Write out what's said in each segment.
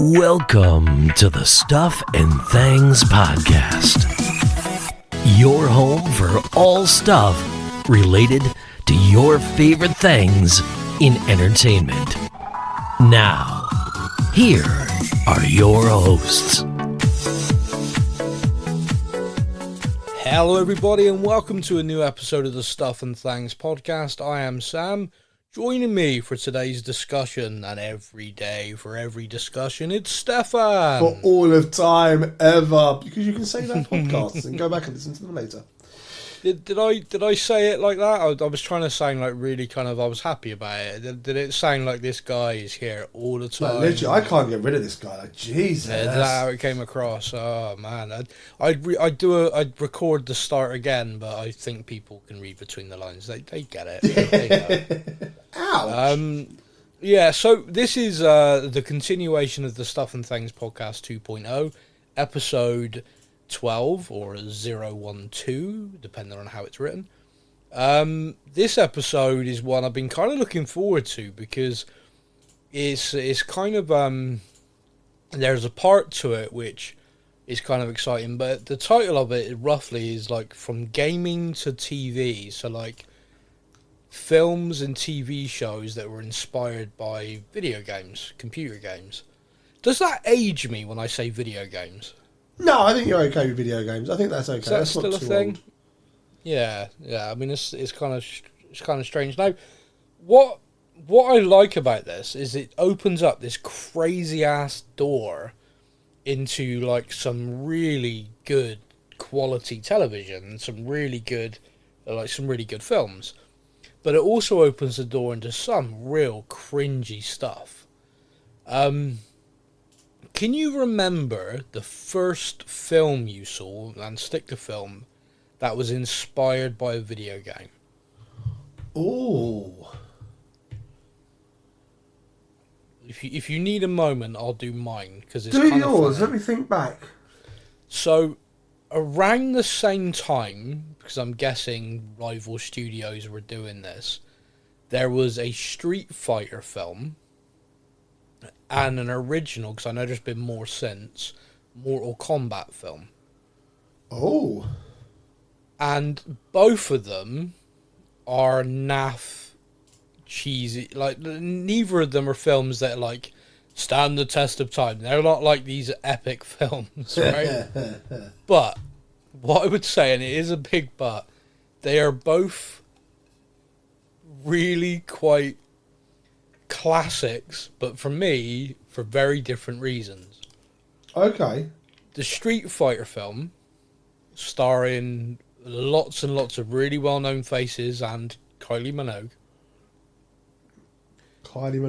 Welcome to the Stuff and Things Podcast, your home for all stuff related to your favorite things in entertainment. Now, here are your hosts. Hello everybody and welcome to a new episode of the Stuff and Things Podcast. I am Sam. Joining me for today's discussion, and every day for every discussion, it's Stefan. For all of time ever, because you can say that podcasts and go back and listen to them later. Did I say it like that? I was trying to sound like really kind of, I was happy about it. Did it sound like this guy is here all the time? Like, literally, I can't get rid of this guy. Like, Jesus. Yeah, that's how it came across. Oh man, I'd record the start again, but I think people can read between the lines. They get it. They know. Ouch. Yeah, so this is the continuation of the Stuff and Things Podcast 2.0, episode 12 or 012, depending on how it's written. This episode is one I've been kind of looking forward to because it's kind of there's a part to it which is kind of exciting, but the title of it roughly is like from gaming to TV, so like films and TV shows that were inspired by video games, computer games. Does that age me when I say video games? No, I think you're okay with video games. I think that's okay. Is that that's still not a too thing? old. Yeah. I mean, it's kind of strange. Now, what I like about this is it opens up this crazy ass door into like some really good quality television and some really good films. But it also opens the door into some real cringy stuff. Can you remember the first film you saw, and stick to film, that was inspired by a video game? Oh. If you need a moment, I'll do mine, because it's Do kind of yours. funny. Let me think back. So, around the same time, because I'm guessing rival studios were doing this, there was a Street Fighter film and an original, because I know there's been more since, Mortal Kombat film. Oh. And both of them are naff, cheesy. Like, neither of them are films that, like, stand the test of time. They're not like these epic films, right? But, what I would say, and it is a big but, they are both really quite classics, but for me, for very different reasons. Okay. The Street Fighter film, starring lots and lots of really well-known faces and Kylie Minogue,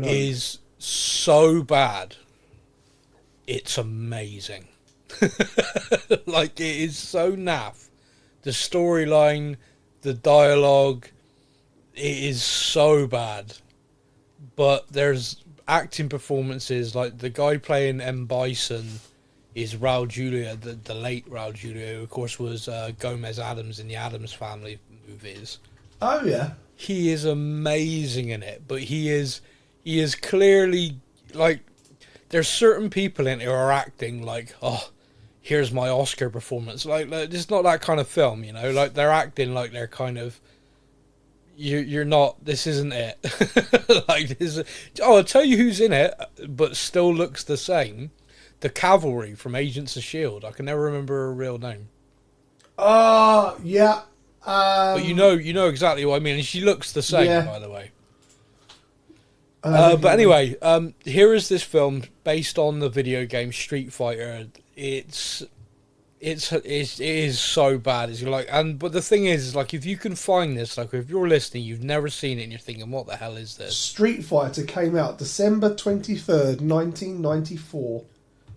is so bad, it's amazing. Like, it is so naff. The storyline, the dialogue, it is so bad. But there's acting performances, like the guy playing M. Bison is Raul Julia, the late Raul Julia, who of course was Gomez Addams in the Addams Family movies. Oh, yeah. He is amazing in it, but he is clearly, like, there's certain people in it who are acting like, oh, here's my Oscar performance. Like it's not that kind of film, you know? Like, they're acting like they're kind of, you're not, this isn't it. Like, this, I'll tell you who's in it, but still looks the same. The Cavalry from Agents of S.H.I.E.L.D. I can never remember her real name. Yeah. But you know exactly what I mean. And she looks the same, yeah. by the way. But anyway, here is this film based on the video game Street Fighter. It is so bad. It's like, but the thing is, like, if you can find this, like, if you're listening, you've never seen it, and you're thinking, what the hell is this? Street Fighter came out December 23rd, 1994.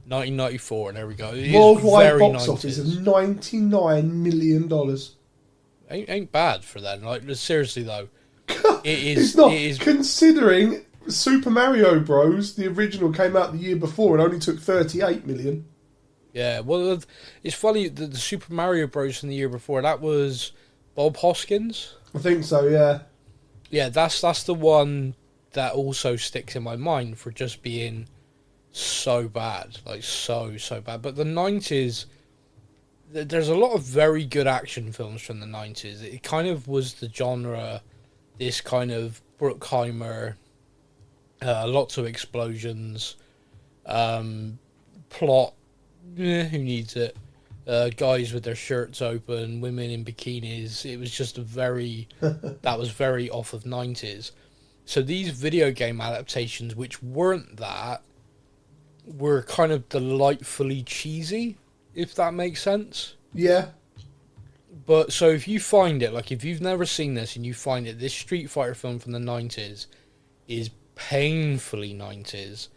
1994, and there we go. Worldwide box office of $99 million. Ain't bad for that. Like, seriously though, It's not. Considering Super Mario Bros. The original came out the year before and only took 38 million. Yeah, well, it's funny that the Super Mario Bros. From the year before, that was Bob Hoskins. I think so. Yeah. Yeah, that's the one that also sticks in my mind for just being so bad, like so bad. But the 90s, there's a lot of very good action films from the 90s. It kind of was the genre, this kind of Bruckheimer, lots of explosions, plot, who needs it? Guys with their shirts open, women in bikinis. It was just that was very off of 90s. So these video game adaptations, which weren't that, were kind of delightfully cheesy, if that makes sense. Yeah. But so if you find it, like if you've never seen this and you find it, this Street Fighter film from the 90s is painfully 90s.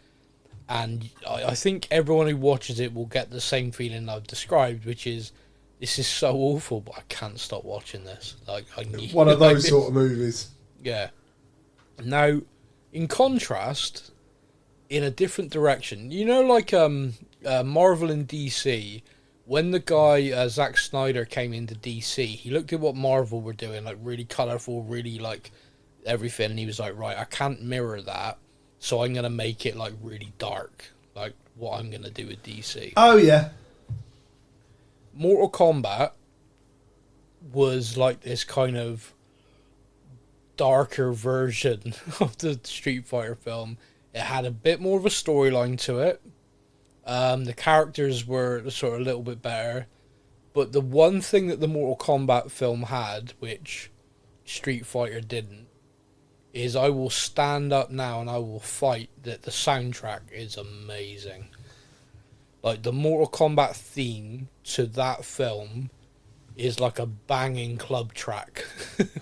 And I think everyone who watches it will get the same feeling I've described, which is, this is so awful, but I can't stop watching this. Like, I need one of those sort of movies. Yeah. Now, in contrast, in a different direction, you know, like Marvel and DC, when the guy Zack Snyder came into DC, he looked at what Marvel were doing, like really colourful, really like everything, and he was like, right, I can't mirror that. So I'm going to make it, like, really dark. Like, what I'm going to do with DC. Oh, yeah. Mortal Kombat was, like, this kind of darker version of the Street Fighter film. It had a bit more of a storyline to it. The characters were sort of a little bit better. But the one thing that the Mortal Kombat film had, which Street Fighter didn't, is I will stand up now and I will fight that the soundtrack is amazing. Like, the Mortal Kombat theme to that film is like a banging club track.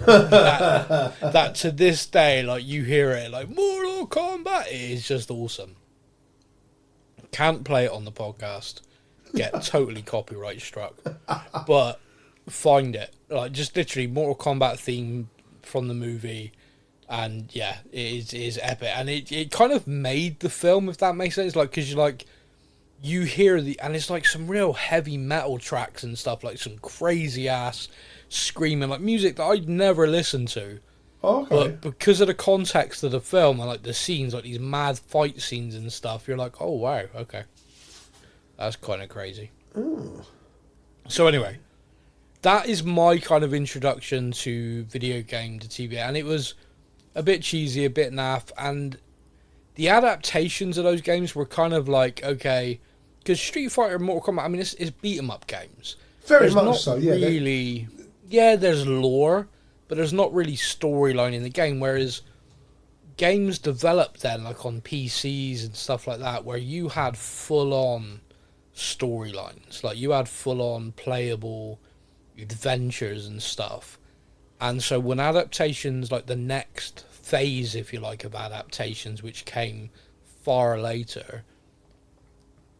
that to this day, like, you hear it, like, Mortal Kombat, it is just awesome. Can't play it on the podcast. Get totally copyright struck. But find it. Like, just literally Mortal Kombat theme from the movie. And yeah, it is epic, and it kind of made the film, if that makes sense. Like, because you hear and it's like some real heavy metal tracks and stuff, like some crazy ass screaming, like music that I'd never listened to. Okay. But because of the context of the film and like the scenes, like these mad fight scenes and stuff, you're like, oh wow, okay, that's kind of crazy. Ooh. So anyway, that is my kind of introduction to video game to TV, and it was a bit cheesy, a bit naff, and the adaptations of those games were kind of like, okay, because Street Fighter and Mortal Kombat, I mean, it's beat-em-up games. Very much so, yeah. Really, yeah, there's lore, but there's not really storyline in the game, whereas games developed then, like on PCs and stuff like that, where you had full-on storylines, like you had full-on playable adventures and stuff. And so when adaptations, like the next phase, if you like, of adaptations, which came far later,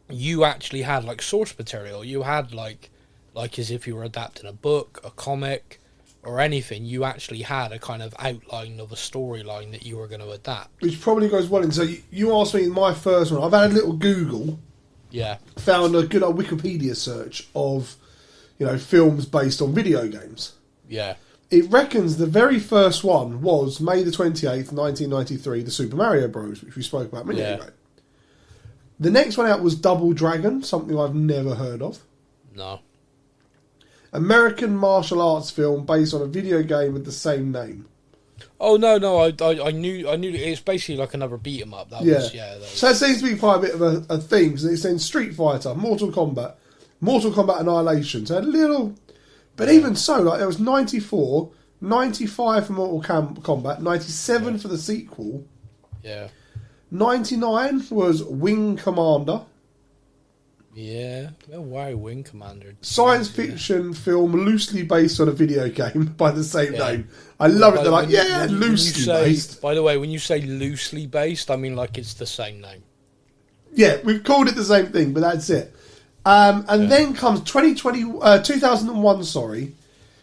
you actually had like source material. You had like as if you were adapting a book, a comic, or anything. You actually had a kind of outline of a storyline that you were going to adapt. Which probably goes well in. So you asked me in my first one. I've had a little Google. Yeah. Found a good old Wikipedia search of, films based on video games. Yeah. It reckons the very first one was May the 28th, 1993, the Super Mario Bros., which we spoke about a minute ago. The next one out was Double Dragon, something I've never heard of. No. American martial arts film based on a video game with the same name. Oh, no, I knew it's basically like another beat 'em up. So that seems to be quite a bit of a theme, because it's in Street Fighter, Mortal Kombat Annihilation. So a little... But even so, like, there was 94, 95 for Mortal Kombat, 97 for the sequel. Yeah. 99 was Wing Commander. Yeah. Oh, wow, Wing Commander. Science fiction film loosely based on a video game by the same name. I love it. They're like, loosely based. By the way, when you say loosely based, I mean like it's the same name. Yeah, we've called it the same thing, but that's it. Then comes 2001,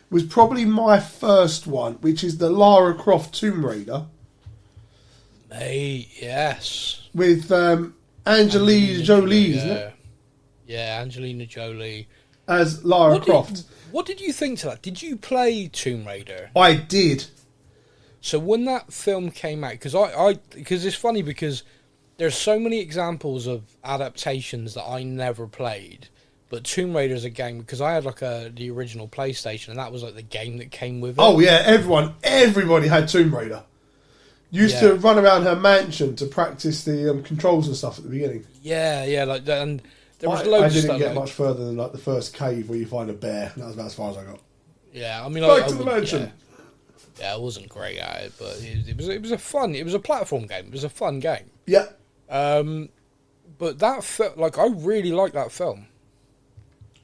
was probably my first one, which is the Lara Croft Tomb Raider. Mate, yes. With Angelina Jolie, isn't it? Yeah, Angelina Jolie. As Lara Croft. What did you think to that? Did you play Tomb Raider? I did. So when that film came out, because it's funny because there's so many examples of adaptations that I never played. But Tomb Raider is a game, because I had like the original PlayStation, and that was like the game that came with it. Oh yeah, everybody had Tomb Raider. Used to run around her mansion to practice the controls and stuff at the beginning. Yeah, like that, and there was loads. I didn't of stuff, get much further than like the first cave where you find a bear, and that was about as far as I got. Yeah, I mean, Back to the mansion. Yeah, I wasn't great at it, but it was a platform game. It was a fun game. Yeah. But that like I really liked that film.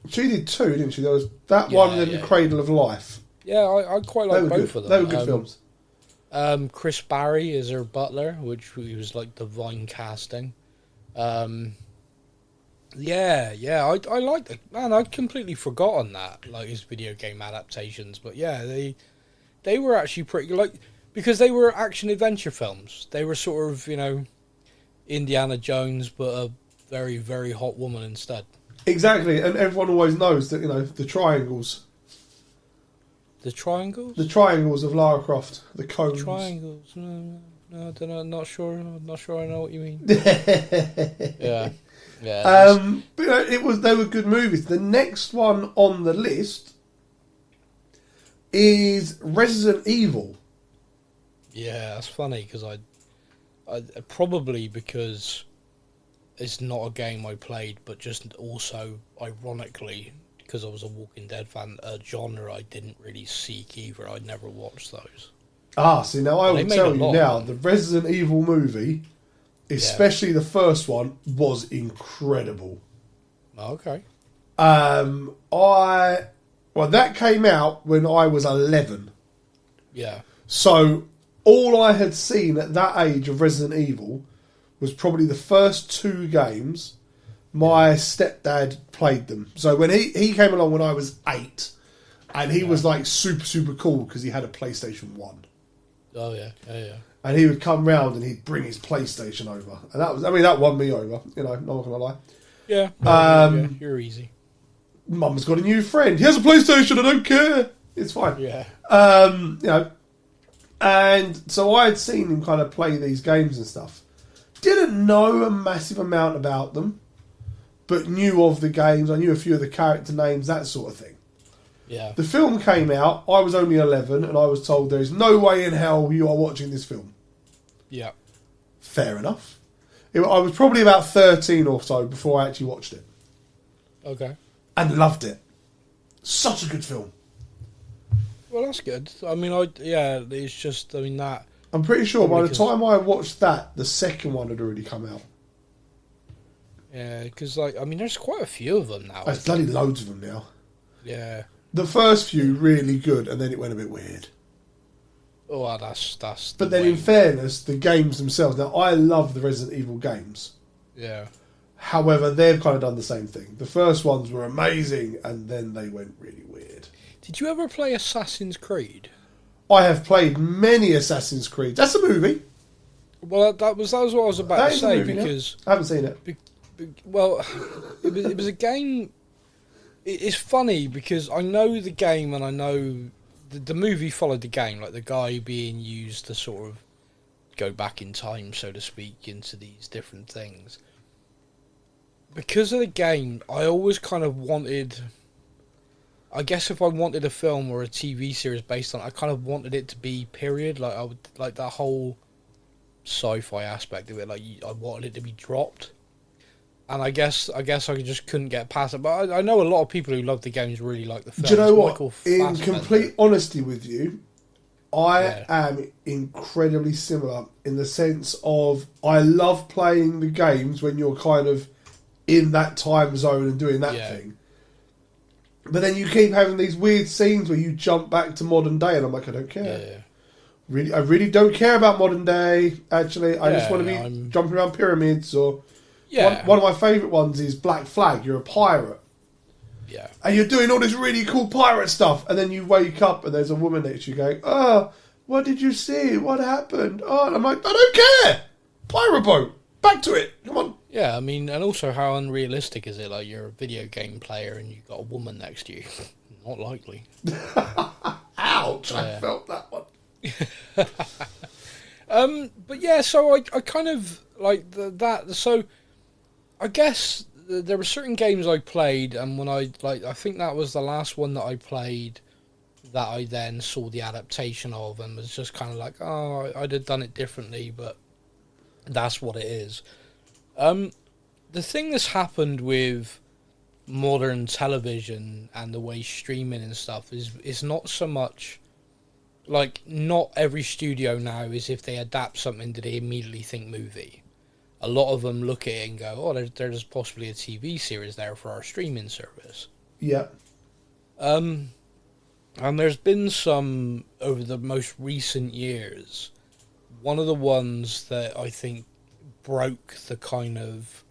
She did too, didn't she? There was that one and The Cradle of Life. Yeah, I quite like both of them. They were good films. Chris Barry is her butler, which was like divine casting. I liked it. Man, I'd completely forgotten that, like his video game adaptations. But yeah, they were actually pretty, like, because they were action adventure films. They were sort of, Indiana Jones, but a very, very hot woman instead. Exactly, and everyone always knows that, the triangles. The triangles? The triangles of Lara Croft, the cones. Triangles? No, I don't know. Not sure I know what you mean. Yeah. But they were good movies. The next one on the list is Resident Evil. Yeah, that's funny because I probably because it's not a game I played, but just also ironically because I was a Walking Dead fan, a genre I didn't really seek either. I'd never watched those. See, now I will tell you now, the Resident Evil movie, especially the first one, was incredible. Okay. That came out when I was 11. Yeah. So all I had seen at that age of Resident Evil was probably the first two games. My stepdad played them. So when he came along when I was 8, and he was like super, super cool because he had a PlayStation 1. Oh, yeah. And he would come round and he'd bring his PlayStation over. And that won me over, not gonna lie. Yeah. You're easy. Mum's got a new friend. He has a PlayStation, I don't care. It's fine. Yeah. And so I had seen him kind of play these games and stuff. Didn't know a massive amount about them, but knew of the games. I knew a few of the character names, that sort of thing. Yeah. The film came out. I was only 11, and I was told there is no way in hell you are watching this film. Yeah. Fair enough. I was probably about 13 or so before I actually watched it. Okay. And loved it. Such a good film. Well, that's good. I mean, it's just, that... I'm pretty sure by the time I watched that, the second one had already come out. Yeah, because, there's quite a few of them now. There's bloody loads of them now. Yeah. The first few, really good, and then it went a bit weird. Oh, well, that's... But then, in fairness, the games themselves... Now, I love the Resident Evil games. Yeah. However, they've kind of done the same thing. The first ones were amazing, and then they went really weird. Did you ever play Assassin's Creed? I have played many Assassin's Creed. That's a movie. Well, that was what I was about to say, because... I haven't seen it. It was a game... It's funny, because I know the game, and I know... The movie followed the game, like the guy being used to sort of go back in time, so to speak, into these different things. Because of the game, I always kind of wanted... I guess if I wanted a film or a TV series based on it, I kind of wanted it to be period. Like, I would like that whole sci-fi aspect of it. Like, I wanted it to be dropped. And I guess I just couldn't get past it. But I know a lot of people who love the games really like the film. Do you know what? In complete honesty with you, I am incredibly similar in the sense of I love playing the games when you're kind of in that time zone and doing that thing. But then you keep having these weird scenes where you jump back to modern day, and I'm like, I don't care. I really don't care about modern day. Actually, I just want to be jumping around pyramids or. Yeah. One of my favourite ones is Black Flag. You're a pirate. Yeah. And you're doing all this really cool pirate stuff, and then you wake up and there's a woman next to you going, "Oh, what did you see? What happened?" Oh, and I'm like, I don't care. Pirate boat. Back to it. Come on. Yeah, and also how unrealistic is it? Like, you're a video game player and you've got a woman next to you. Not likely. Ouch! I felt that one. But yeah, so I kind of like that. So I guess there were certain games I played, and when I think that was the last one that I played that I then saw the adaptation of, and was just kind of like, oh, I'd have done it differently, but that's what it is. The thing that's happened with modern television and the way streaming and stuff is not so much like, not every studio now is, if they adapt something, do they immediately think movie. A lot of them look at it and go, oh, there's possibly a TV series there for our streaming service. Yeah. And there's been some over the most recent years. One of the ones that I think broke the kind of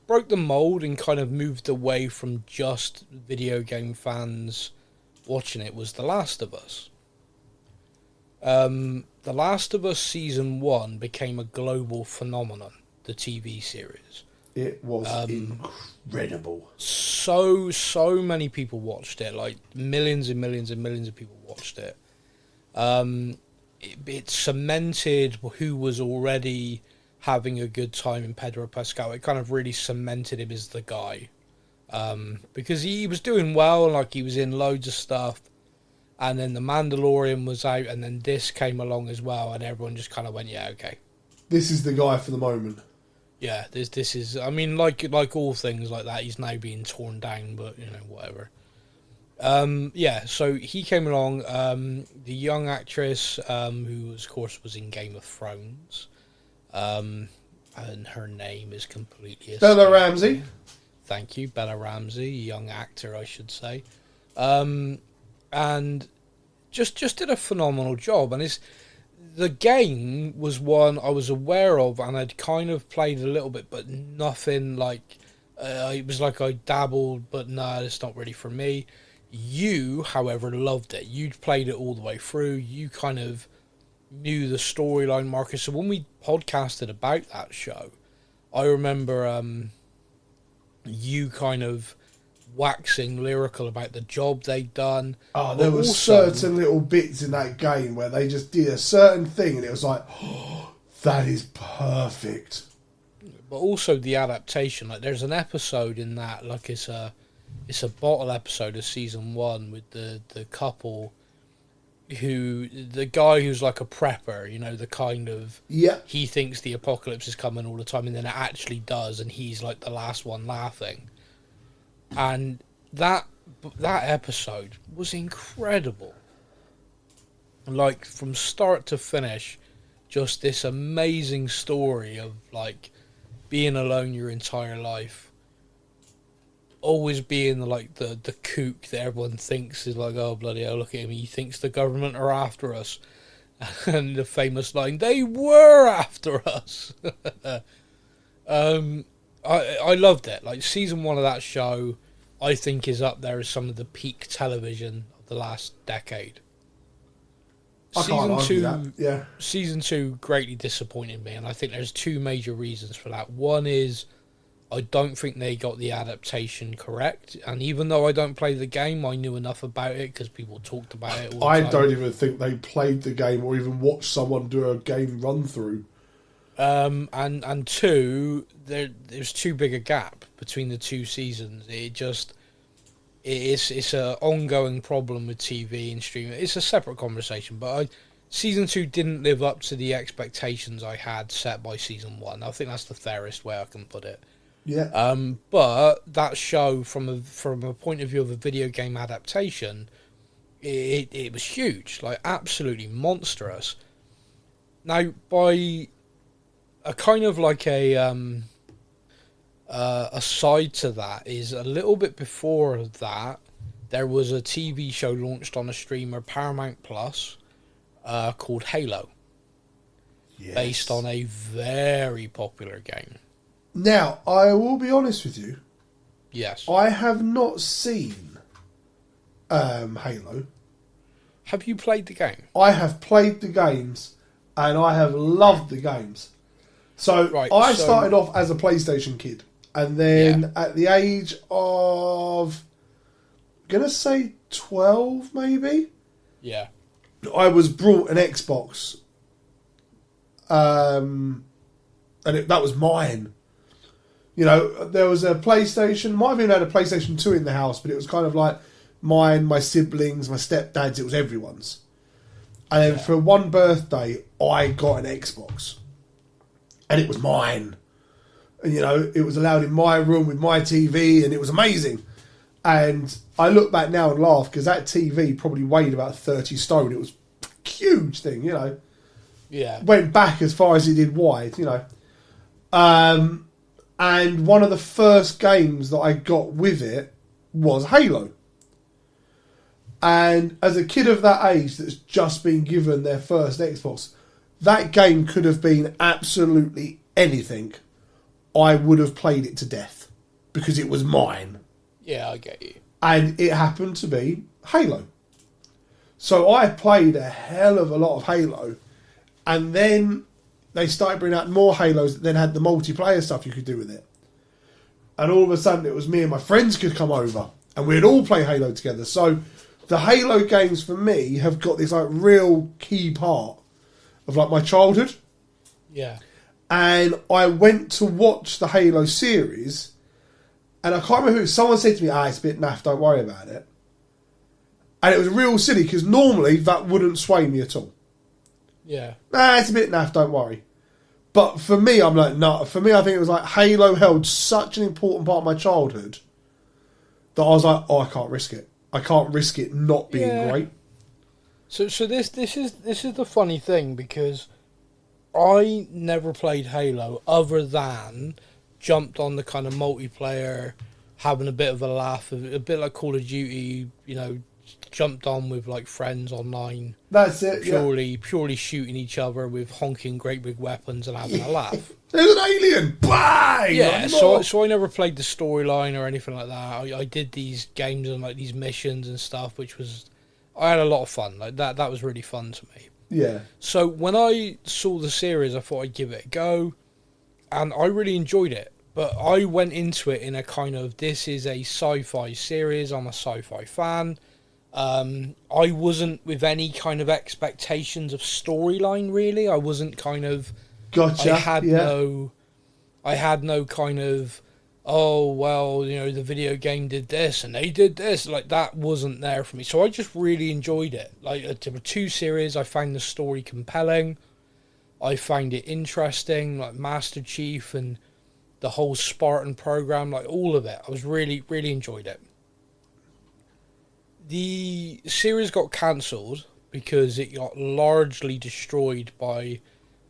broke the mold and kind of moved away from just video game fans watching it was The Last of Us. The Last of Us Season 1 became a global phenomenon, the TV series. It was incredible. So many people watched it, like millions and millions and millions of people watched it. It cemented who was already having a good time in Pedro Pascal. It kind of really cemented him as the guy. Because he was doing well, like he was in loads of stuff. And then The Mandalorian was out, and then this came along as well, and everyone just kind of went, yeah, okay. This is the guy for the moment. Yeah, this is, I mean, like all things like that, he's now being torn down, but, you know, whatever. Yeah, so he came along, the young actress, who, of course, was in Game of Thrones, and her name is completely... Bella Ramsey. Thank you, Bella Ramsey, young actor, I should say. And just did a phenomenal job. And the game was one I was aware of, and I'd kind of played a little bit, but nothing like... it was like I dabbled, but no, it's not really for me. You, however, loved it. You'd played it all the way through. You kind of knew the storyline, Marcus. So when we podcasted about that show, I remember you kind of waxing lyrical about the job they'd done. Oh, there were certain little bits in that game where they just did a certain thing and it was like, oh, that is perfect. But also the adaptation, like there's an episode in that, like it's a bottle episode of season 1 with the couple the guy who's like a prepper, you know, the kind of, yeah, he thinks the apocalypse is coming all the time and then it actually does, and he's like the last one laughing. And that episode was incredible. Like, from start to finish, just this amazing story of, like, being alone your entire life. Always being, like, the kook that everyone thinks is like, oh, bloody hell, look at him, he thinks the government are after us. And the famous line, they were after us. I loved it. Like, season 1 of that show, I think, is up there as some of the peak television of the last decade. Season 2 greatly disappointed me, and I think there's 2 major reasons for that. One is, I don't think they got the adaptation correct, and even though I don't play the game, I knew enough about it because people talked about it all the time. I don't even think they played the game or even watched someone do a game run through. And 2, there's too big a gap between the 2 seasons. It's an ongoing problem with TV and streaming. It's a separate conversation, but season 2 didn't live up to the expectations I had set by season 1. I think that's the fairest way I can put it. Yeah. But that show, from a point of view of a video game adaptation, it was huge, like absolutely monstrous. Now, by a kind of like a side to that is a little bit before that, there was a TV show launched on a streamer, Paramount Plus, called Halo. Yes. Based on a very popular game. Now, I will be honest with you. Yes. I have not seen Halo. Have you played the game? I have played the games, and I have loved the games. So, I started off as a PlayStation kid. And then at the age of, I'm going to say 12 maybe? Yeah. I was brought an Xbox and that was mine. You know, there was a PlayStation. Might have even had a PlayStation 2 in the house, but it was kind of like mine, my siblings, my stepdad's. It was everyone's. And then for one birthday, I got an Xbox, and it was mine. And you know, it was allowed in my room with my TV, and it was amazing. And I look back now and laugh because that TV probably weighed about 30 stone. It was a huge thing, you know. Yeah. Went back as far as it did wide, you know. And one of the first games that I got with it was Halo. And as a kid of that age that's just been given their first Xbox, that game could have been absolutely anything. I would have played it to death because it was mine. Yeah, I get you. And it happened to be Halo. So I played a hell of a lot of Halo. And then they started bringing out more Halos that then had the multiplayer stuff you could do with it. And all of a sudden it was me and my friends could come over and we'd all play Halo together. So the Halo games for me have got this like real key part of like my childhood. Yeah. And I went to watch the Halo series and I can't remember who, someone said to me, it's a bit naff, don't worry about it. And it was real silly because normally that wouldn't sway me at all. Yeah. It's a bit naff, don't worry. But for me, I'm like, no. For me, I think it was like Halo held such an important part of my childhood that I was like, I can't risk it. I can't risk it not being great. So this is the funny thing because I never played Halo other than jumped on the kind of multiplayer, having a bit of a laugh, a bit like Call of Duty, you know, jumped on with like friends online. That's it. Purely shooting each other with honking great big weapons and having a laugh. There's an alien! Bang! Yeah, so I never played the storyline or anything like that. I did these games and like these missions and stuff, which was, I had a lot of fun. Like that was really fun to me. Yeah. So when I saw the series, I thought I'd give it a go, and I really enjoyed it. But I went into it in a kind of, this is a sci-fi series. I'm a sci-fi fan. I wasn't with any kind of expectations of storyline, really. I wasn't kind of... Gotcha. I had no kind of, oh, well, you know, the video game did this and they did this. Like, that wasn't there for me. So I just really enjoyed it. Like, there were 2 series. I found the story compelling. I found it interesting, like Master Chief and the whole Spartan program, like all of it. I was really, really enjoyed it. The series got cancelled because it got largely destroyed by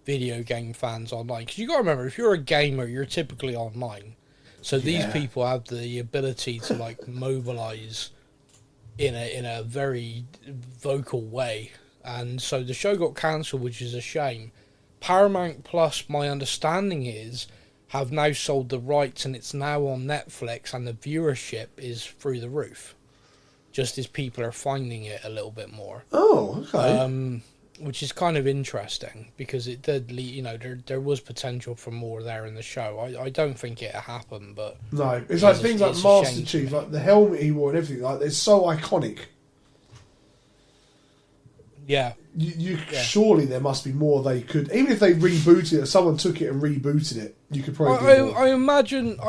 video game fans online. Because you got to remember, if you're a gamer, you're typically online. So these people have the ability to like mobilize in a very vocal way. And so the show got cancelled, which is a shame. Paramount Plus, my understanding is, have now sold the rights and it's now on Netflix and the viewership is through the roof. Just as people are finding it a little bit more. Oh, okay. Which is kind of interesting because it did, you know, there was potential for more there in the show. I don't think it happened, but... No, it's like things like Master Chief, like the helmet he wore and everything, like they're so iconic. Yeah. Surely there must be more they could... Even if they rebooted it, if someone took it and rebooted it, you could probably do more. I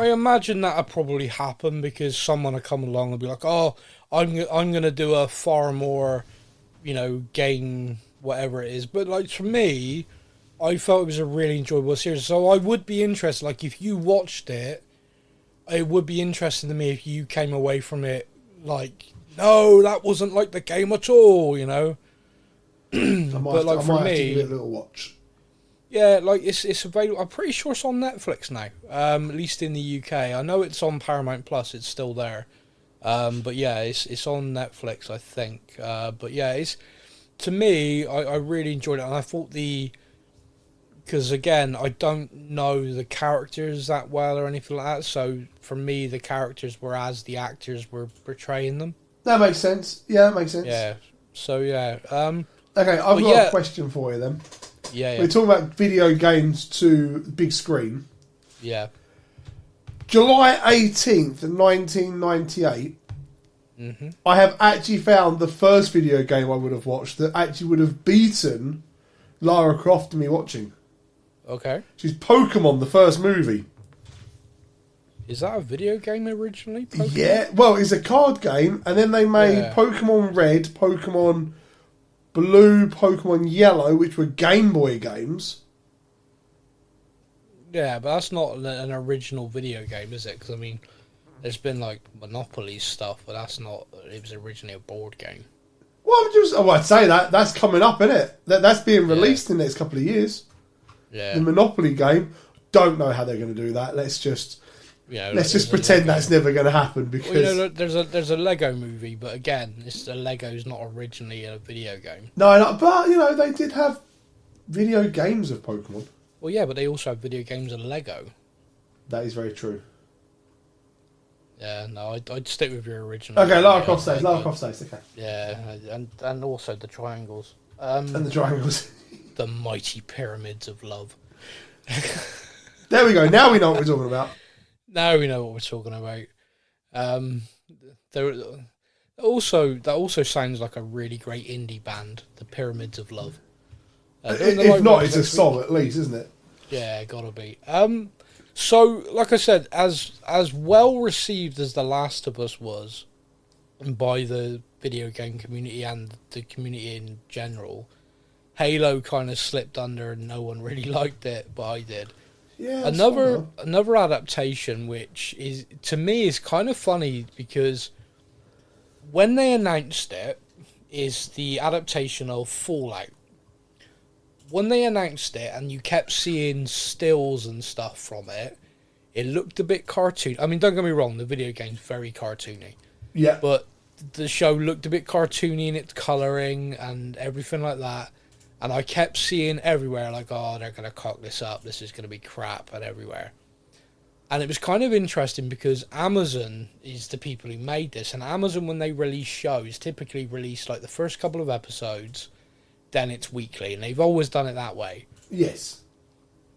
imagine that would probably happen because someone would come along and be like, oh, I'm going to do a far more, you know, game... whatever it is. But like for me, I felt it was a really enjoyable series, so I would be interested, like if you watched it, it would be interesting to me if you came away from it like, no, that wasn't like the game at all, you know. But like for me, have to give it a little watch. Yeah, like it's available. I'm pretty sure it's on Netflix now, at least in the UK. I know it's on Paramount Plus, it's still there, but yeah, it's on Netflix, I think. But yeah, it's, to me, I really enjoyed it, and I thought because again, I don't know the characters that well or anything like that, so for me, the characters were as the actors were portraying them. That makes sense. Yeah, that makes sense. Yeah, so yeah. Okay, I've got a question for you then. Yeah. We're talking about video games to big screen. Yeah. July 18th, 1998. Mm-hmm. I have actually found the first video game I would have watched that actually would have beaten Lara Croft and me watching. Okay. She's Pokemon, the first movie. Is that a video game originally? Pokemon? Yeah, well, it's a card game, and then they made Pokemon Red, Pokemon Blue, Pokemon Yellow, which were Game Boy games. Yeah, but that's not an original video game, is it? Because, I mean, there's been, like, Monopoly stuff, but that's not... It was originally a board game. Well, I'd say that's coming up, isn't it? That's being released in the next couple of years. Yeah. The Monopoly game. Don't know how they're going to do that. Let's just pretend that's never going to happen, because... Well, there's a Lego movie, but again, the Lego's not originally a video game. No, but, they did have video games of Pokemon. Well, yeah, but they also have video games of Lego. That is very true. Yeah, no, I'd stick with your original. Okay, Lara Croft stays, okay. Yeah, and also the triangles. And the triangles. The mighty pyramids of love. There we go, now we know what we're talking about. Now we know what we're talking about. That also sounds like a really great indie band, the Pyramids of Love. If not, it's a song at least, isn't it? Yeah, gotta be. So, like I said, as well received as The Last of Us was by the video game community and the community in general, Halo kind of slipped under and no one really liked it, but I did. Yeah. Another adaptation, which is, to me, is kind of funny, because when they announced it, is the adaptation of Fallout. When they announced it and you kept seeing stills and stuff from it, it looked a bit cartoon. I mean, don't get me wrong, the video game's very cartoony. Yeah. But the show looked a bit cartoony in its colouring and everything like that. And I kept seeing everywhere, like, oh, they're going to cock this up, this is going to be crap, and everywhere. And it was kind of interesting because Amazon is the people who made this. And Amazon, when they release shows, typically release, like, the first couple of episodes, then it's weekly, and they've always done it that way. Yes.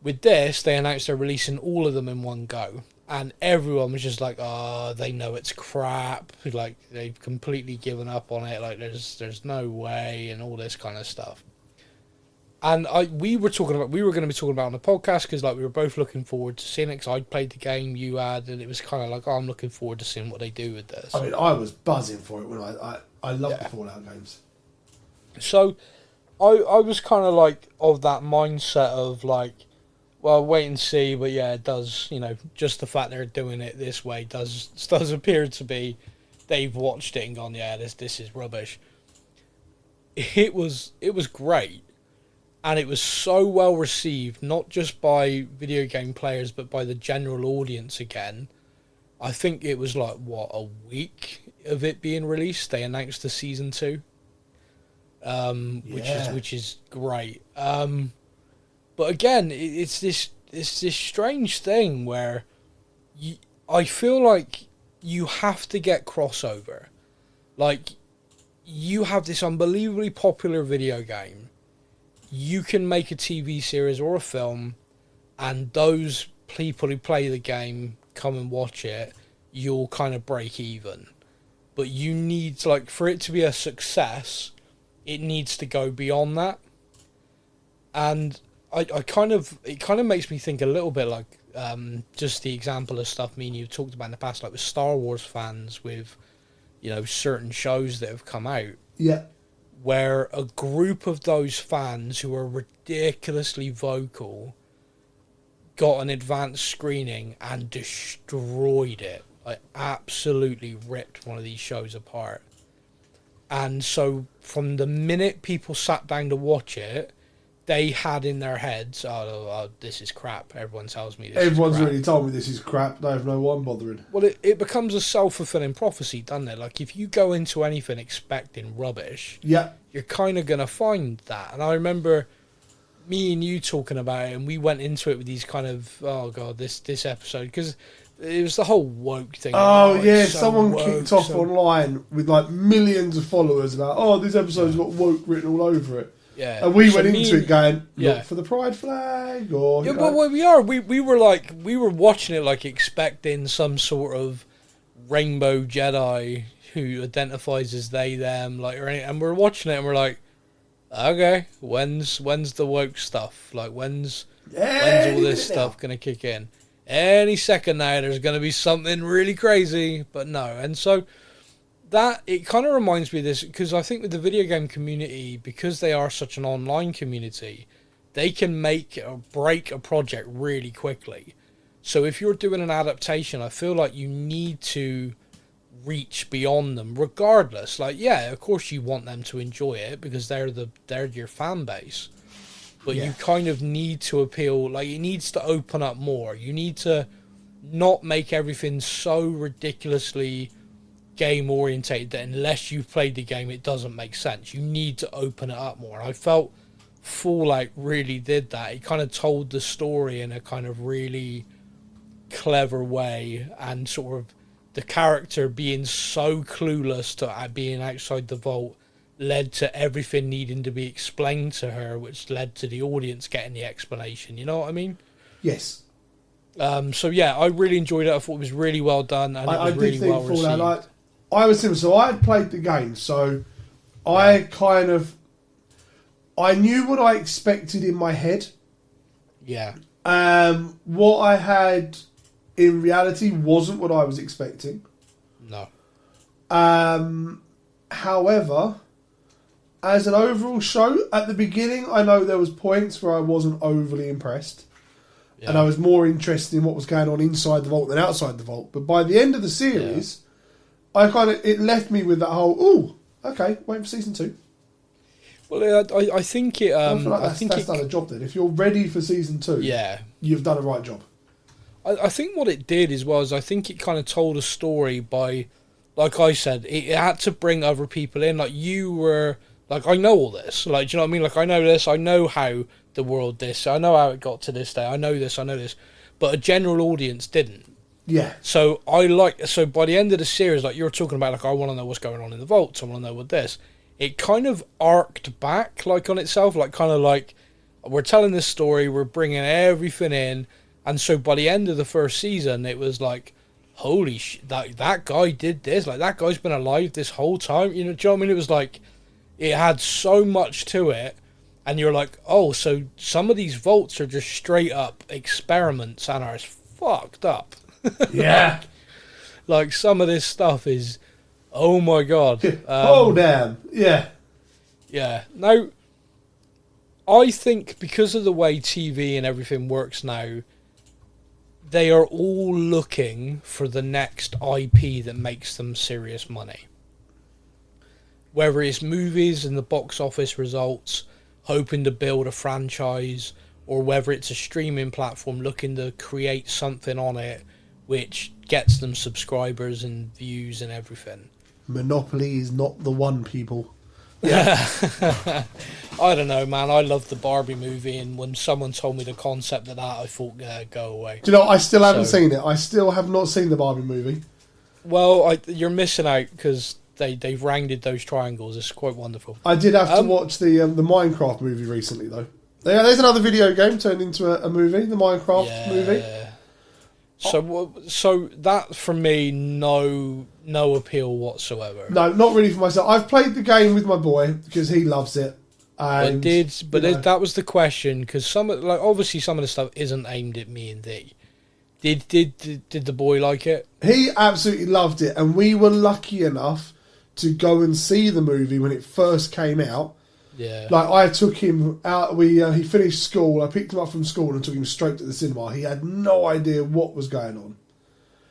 With this, they announced they're releasing all of them in one go, and everyone was just like, oh, they know it's crap, like, they've completely given up on it, like, there's no way, and all this kind of stuff. And we were going to be talking about it on the podcast, because, like, we were both looking forward to seeing it, because I'd played the game, you had, and it was kind of like, oh, I'm looking forward to seeing what they do with this. I mean, I was buzzing for it when I love the Fallout games. So... I was kind of like of that mindset of like, well, wait and see, but yeah, it does, just the fact they're doing it this way does appear to be, they've watched it and gone, yeah, this is rubbish. It was great, and it was so well received, not just by video game players, but by the general audience again. I think it was like, a week of it being released, they announced the season 2. Which is great. But again, it's this strange thing where I feel like you have to get crossover. Like, you have this unbelievably popular video game. You can make a TV series or a film, and those people who play the game come and watch it, you'll kind of break even. But you need, like, for it to be a success, it needs to go beyond that. And it kind of makes me think a little bit like just the example of stuff me and you talked about in the past, like with Star Wars fans, with certain shows that have come out. Yeah. Where a group of those fans who are ridiculously vocal got an advanced screening and destroyed it. Like, absolutely ripped one of these shows apart. And so from the minute people sat down to watch it, they had in their heads, oh, this is crap. Everyone tells me this Everyone's is crap. already told me this is crap. I have no one bothering. Well, it becomes a self-fulfilling prophecy, doesn't it? Like, if you go into anything expecting rubbish, you're kind of going to find that. And I remember me and you talking about it, and we went into it with these kind of, oh, God, this episode, because... it was the whole woke thing. Oh, yeah, someone kicked off online with like millions of followers about, this episode's got woke written all over it. Yeah. And we went into it going, look for the pride flag, or... Yeah, well, we are. We were watching it like expecting some sort of rainbow Jedi who identifies as they, them, like, and we're watching it and we're like, okay, when's the woke stuff? Like, when's Yeah, When's all this stuff going to kick in? Any second now, there's going to be something really crazy, but no. And so that, it kind of reminds me of this, because I think with the video game community, because they are such an online community, they can make or break a project really quickly. So if you're doing an adaptation, I feel like you need to reach beyond them, regardless. Like, yeah, of course you want them to enjoy it because they're your fan base. But you kind of need to appeal, like, it needs to open up more. You need to not make everything so ridiculously game orientated that unless you've played the game, it doesn't make sense. You need to open it up more. And I felt Fallout really did that. It kind of told the story in a kind of really clever way, and sort of the character being so clueless to being outside the vault led to everything needing to be explained to her, which led to the audience getting the explanation. You know what I mean? Yes. So yeah, I really enjoyed it. I thought it was really well done, and it was really well received. Like, I was similar. So I had played the game, so I knew what I expected in my head. Yeah. What I had in reality wasn't what I was expecting. No. However, as an overall show, at the beginning, I know there was points where I wasn't overly impressed. Yeah. And I was more interested in what was going on inside the vault than outside the vault. But by the end of the series, it left me with that whole, ooh, okay, waiting for season 2. Well, I think it. I feel like that's done a job then. If you're ready for season 2, you've done a right job. I think what it did as well is I think it kind of told a story by, like I said, it had to bring other people in. Like, you were, like, I know all this. Like, do you know what I mean? Like, I know this. I know how the world this. I know how it got to this day. I know this. But a general audience didn't. Yeah. So by the end of the series, like you're talking about, like, I want to know what's going on in the vaults. I want to know what this. It kind of arced back, like, on itself. Like, kind of like, we're telling this story. We're bringing everything in. And so by the end of the first season, it was like, holy shit, that guy did this. Like, that guy's been alive this whole time. You know, do you know what I mean? It was like, it had so much to it. And you're like, oh, so some of these vaults are just straight up experiments and are fucked up. Yeah. like, some of this stuff is, oh my God. Oh, damn. Yeah. Yeah. Now, I think because of the way TV and everything works now, they are all looking for the next IP that makes them serious money. Whether it's movies and the box office results, hoping to build a franchise, or whether it's a streaming platform looking to create something on it which gets them subscribers and views and everything. Monopoly is not the one, people. Yeah. I don't know, man. I love the Barbie movie, and when someone told me the concept of that, I thought, go away. Do you know, I still haven't seen it. I still have not seen the Barbie movie. Well, you're missing out because they've rounded those triangles. It's quite wonderful. I did have to watch the Minecraft movie recently, though. There's another video game turned into a movie, the Minecraft movie. So that, for me, no appeal whatsoever. No, not really for myself. I've played the game with my boy because he loves it. And, that was the question, because obviously some of the stuff isn't aimed at me and thee. Did the boy like it? He absolutely loved it, and we were lucky enough to go and see the movie when it first came out. Yeah. Like, I took him out. He finished school. I picked him up from school and took him straight to the cinema. He had no idea what was going on.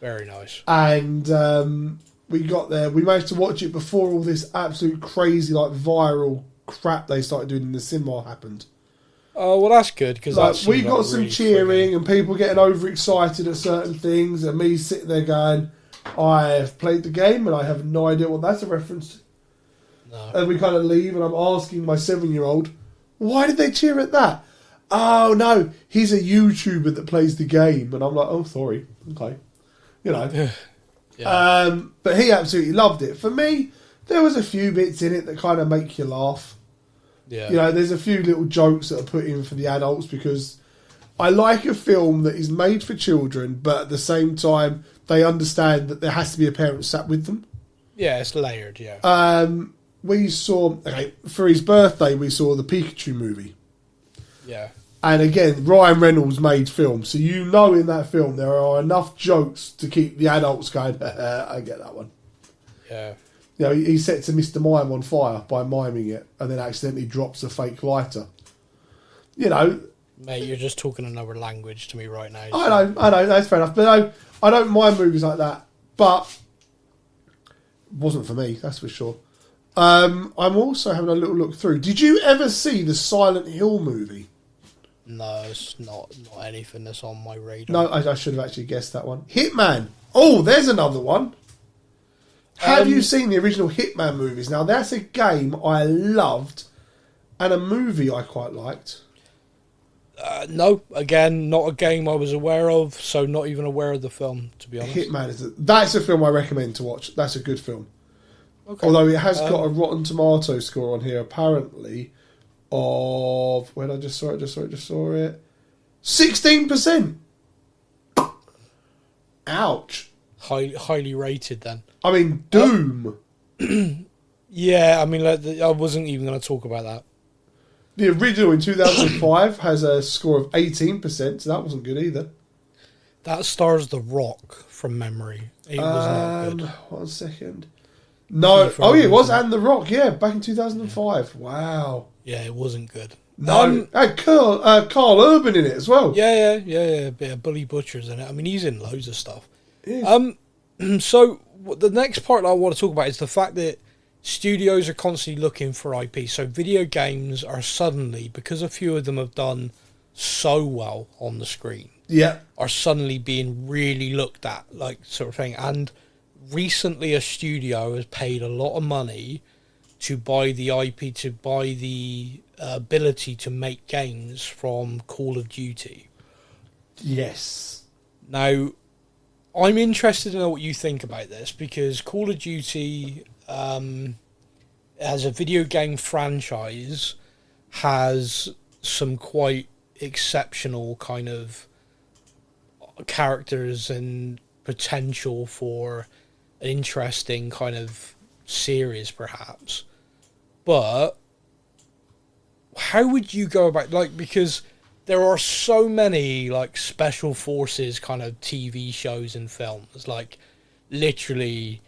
Very nice. And we got there. We managed to watch it before all this absolute crazy, like, viral crap they started doing in the cinema happened. Oh, well, that's good, because we got some really cheering and people getting overexcited at certain things, and me sitting there going, I've played the game and I have no idea what that's a reference to. No. And we kind of leave, and I'm asking my 7-year-old, why did they cheer at that? Oh, no, he's a YouTuber that plays the game. And I'm like, oh, sorry. Okay. You know. Yeah. But he absolutely loved it. For me, there was a few bits in it that kind of make you laugh. Yeah. You know, there's a few little jokes that are put in for the adults, because I like a film that is made for children, but at the same time, they understand that there has to be a parent sat with them. Yeah, it's layered, yeah. We saw, for his birthday, we saw the Pikachu movie. Yeah. And again, Ryan Reynolds made film, so you know in that film there are enough jokes to keep the adults going, I get that one. Yeah. You know, he sets a Mr. Mime on fire by miming it and then accidentally drops a fake lighter. You know... Mate, you're just talking another language to me right now. So. I know, that's fair enough. But I don't mind movies like that. But it wasn't for me, that's for sure. I'm also having a little look through. Did you ever see the Silent Hill movie? No, it's not anything that's on my radar. No, I should have actually guessed that one. Hitman. Oh, there's another one. Have you seen the original Hitman movies? Now, that's a game I loved and a movie I quite liked. No, again, not a game I was aware of, so not even aware of the film, to be honest. Hitman, that's a film I recommend to watch. That's a good film. Okay. Although it has got a Rotten Tomato score on here, apparently, of... When I just saw it. 16%! Ouch. Highly rated, then. I mean, Doom. Yeah, I mean, I wasn't even going to talk about that. The original in 2005 has a score of 18%, so that wasn't good either. That stars The Rock, from memory. It was not good. 1 second. No, oh yeah, it was, and The Rock, yeah, back in 2005. Wow. Yeah, it wasn't good. No, had Carl Urban in it as well. Yeah, a bit of Bully Butcher's in it. I mean, he's in loads of stuff. Yeah. So the next part I want to talk about is the fact that studios are constantly looking for IP. So video games are suddenly, because a few of them have done so well on the screen, are suddenly being really looked at, like, sort of thing. And recently a studio has paid a lot of money to buy the IP, to buy the ability to make games from Call of Duty. Yes. Now, I'm interested to know what you think about this, because Call of Duty, as a video game franchise, has some quite exceptional kind of characters and potential for an interesting kind of series, perhaps. But how would you go about, like, because there are so many, like, special forces kind of TV shows and films, like, literally,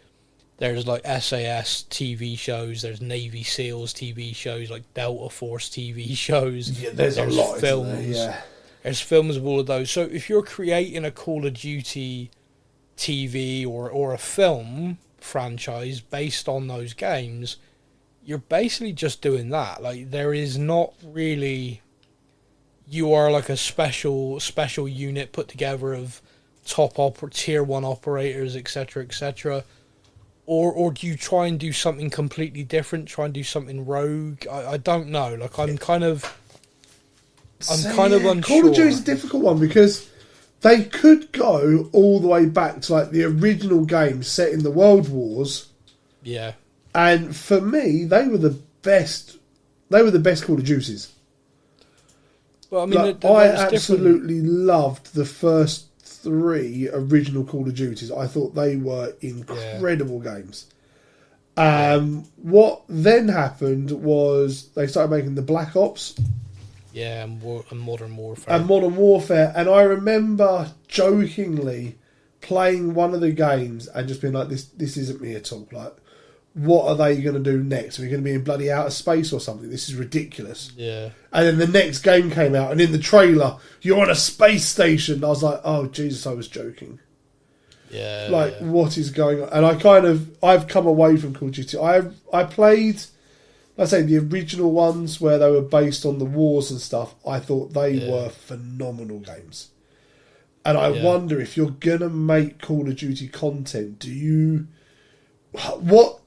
there's, like, SAS TV shows, there's Navy SEALs TV shows, like Delta Force TV shows. Yeah, there's a lot, films. Isn't there? Yeah. There's films of all of those. So if you're creating a Call of Duty TV or a film franchise based on those games, you're basically just doing that. Like, there is not really... You are like a special unit put together of top tier 1 operators, etc., etc. Or do you try and do something completely different? Try and do something rogue? I don't know. Like, I'm kind of unsure. Call of Duty is a difficult one because they could go all the way back to, like, the original game set in the World Wars. Yeah. And for me, they were the best. They were the best Call of Duties. Well, I mean, like, I absolutely loved the first 3 original Call of Duties. I thought they were incredible games. What then happened was they started making the Black Ops. Yeah, and Modern Warfare. And I remember jokingly playing one of the games and just being like, this isn't me at all. Like, what are they going to do next? Are we going to be in bloody outer space or something? This is ridiculous. Yeah. And then the next game came out, and in the trailer, you're on a space station. I was like, oh, Jesus, I was joking. Yeah. Like, what is going on? And I've come away from Call of Duty. I played, let's say, the original ones where they were based on the wars and stuff. I thought they were phenomenal games. And I wonder, if you're going to make Call of Duty content, what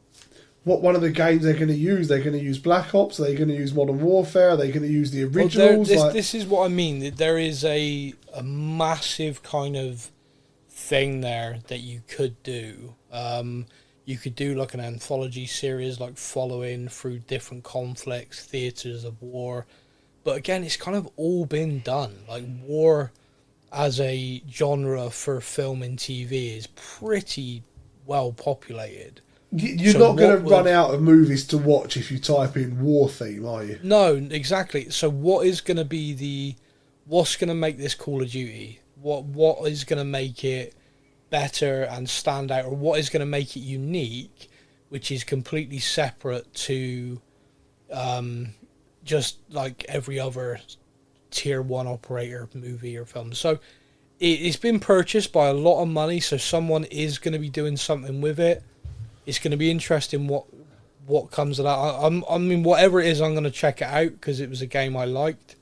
one of the games they're going to use? They're going to use Black Ops? Are they going to use Modern Warfare? Are they going to use the originals? Well, this is what I mean. There is a massive kind of thing there that you could do. You could do like an anthology series, like following through different conflicts, theatres of war. But again, it's kind of all been done. Like, war as a genre for film and TV is pretty well populated. You're not going to run out of movies to watch if you type in war theme, are you? No, exactly. So what is going to be what's going to make this Call of Duty? What is going to make it better and stand out, or what is going to make it unique, which is completely separate to just like every other tier 1 operator movie or film. So it's been purchased by a lot of money, so someone is going to be doing something with it. It's going to be interesting what comes of that. I mean, whatever it is, I'm going to check it out because it was a game I liked.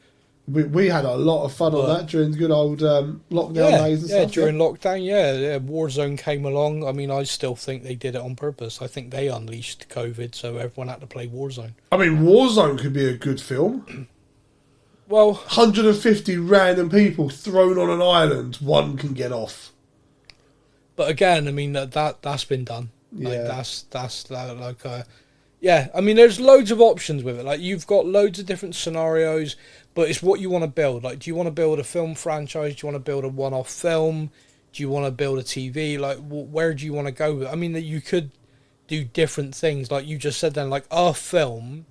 We had a lot of fun on that during the good old lockdown days and stuff. Yeah, during lockdown, yeah. Warzone came along. I mean, I still think they did it on purpose. I think they unleashed COVID, so everyone had to play Warzone. I mean, Warzone could be a good film. Well, 150 random people thrown on an island, one can get off. But again, I mean, that's been done. Yeah. Like, yeah, I mean, there's loads of options with it. Like, you've got loads of different scenarios, but it's what you want to build. Like, do you want to build a film franchise? Do you want to build a one-off film? Do you want to build a TV? Like, where do you want to go with it? I mean, that you could do different things. Like you just said then, like a film